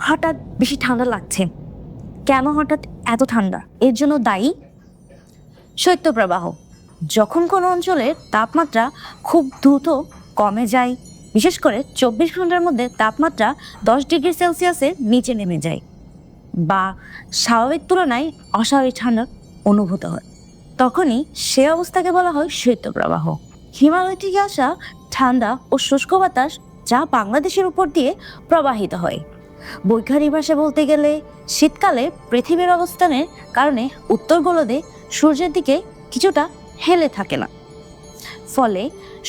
হঠাৎ বেশি ঠান্ডা লাগছে। কেন হঠাৎ এত ঠান্ডা? এর জন্য দায়ী শৈত্যপ্রবাহ। যখন কোনো অঞ্চলের তাপমাত্রা খুব দ্রুত কমে যায়, বিশেষ করে 24 ঘন্টার মধ্যে তাপমাত্রা 10 ডিগ্রি সেলসিয়াসের নিচে নেমে যায় বা স্বাভাবিক তুলনায় অস্বাভাবিক ঠান্ডা অনুভূত হয়, তখনই সে অবস্থাকে বলা হয় শৈত্যপ্রবাহ। হিমালয় থেকে আসা ঠান্ডা ও শুষ্ক বাতাস যা বাংলাদেশের উপর দিয়ে প্রবাহিত হয়। বৈজ্ঞানিক ভাষায় বলতে গেলে শীতকালে পৃথিবীর অবস্থানের কারণে উত্তর গোলদে সূর্যের দিকে কিছুটা হেলে থাকে না, ফলে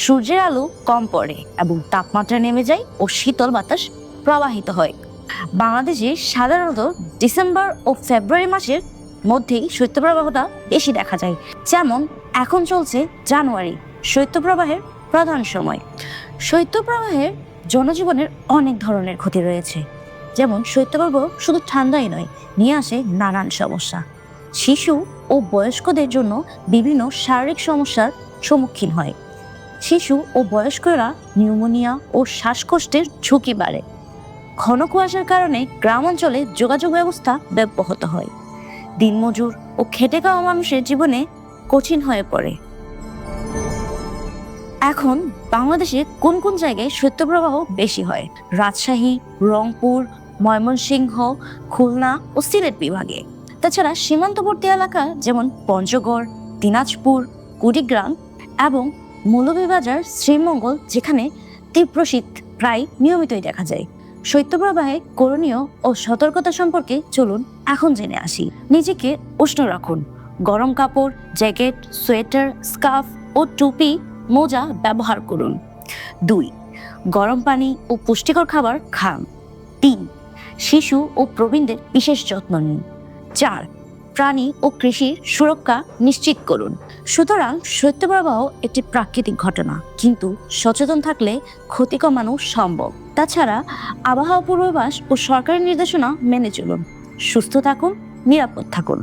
সূর্যের আলো কম পড়ে এবং তাপমাত্রা নেমে যায় ও শীতল বাতাস প্রবাহিত হয়। বাংলাদেশে সাধারণত ডিসেম্বর ও ফেব্রুয়ারি মাসের মধ্যেই শৈত্যপ্রবাহটা বেশি দেখা যায়। যেমন এখন চলছে জানুয়ারি, শৈত্যপ্রবাহের প্রধান সময়। শৈত্যপ্রবাহের জনজীবনের অনেক ধরনের ক্ষতি রয়েছে। যেমন শৈত্যপ্রবাহ শুধু ঠান্ডাই নয়, নিয়ে আসে নানান সমস্যা। শিশু ও বয়স্কদের জন্য বিভিন্ন শারীরিক সমস্যার সম্মুখীন হয়। শিশু ও বয়স্করা নিউমোনিয়া ও শ্বাসকষ্টের ঝুঁকি বাড়ে। ঘন কুয়াশার কারণে গ্রাম অঞ্চলে যোগাযোগ ব্যবস্থা ব্যাহত হয়। দিনমজুর ও খেটে খাওয়া মানুষের জীবনে কঠিন হয়ে পড়ে। এখন বাংলাদেশে কোন কোন জায়গায় শৈত্যপ্রবাহ বেশি হয়? রাজশাহী, রংপুর, ময়মনসিংহ, খুলনা ও সিলেট বিভাগে। তাছাড়া সীমান্তবর্তী এলাকা যেমন পঞ্চগড়, দিনাজপুর, কুড়িগ্রাম এবং মৌলভীবাজার, শ্রীমঙ্গল, যেখানে তীব্র শীত প্রায় নিয়মিতই দেখা যায়। শৈত্যপ্রবাহে করণীয় ও সতর্কতা সম্পর্কে চলুন এখন জেনে আসি। নিজেকে উষ্ণ রাখুন। গরম কাপড়, জ্যাকেট, সোয়েটার, স্কার্ফ ও টুপি, মোজা ব্যবহার করুন। 2. গরম পানি ও পুষ্টিকর খাবার খান। 3. শিশু ও প্রবীণদের বিশেষ যত্ন নিন। 4. প্রাণী ও কৃষির সুরক্ষা নিশ্চিত করুন। সুতরাং শৈত্যপ্রবাহ একটি প্রাকৃতিক ঘটনা, কিন্তু সচেতন থাকলে ক্ষতি কমানো সম্ভব। তাছাড়া আবহাওয়া পূর্বাভাস ও সরকারি নির্দেশনা মেনে চলুন। সুস্থ থাকুন, নিরাপদ থাকুন।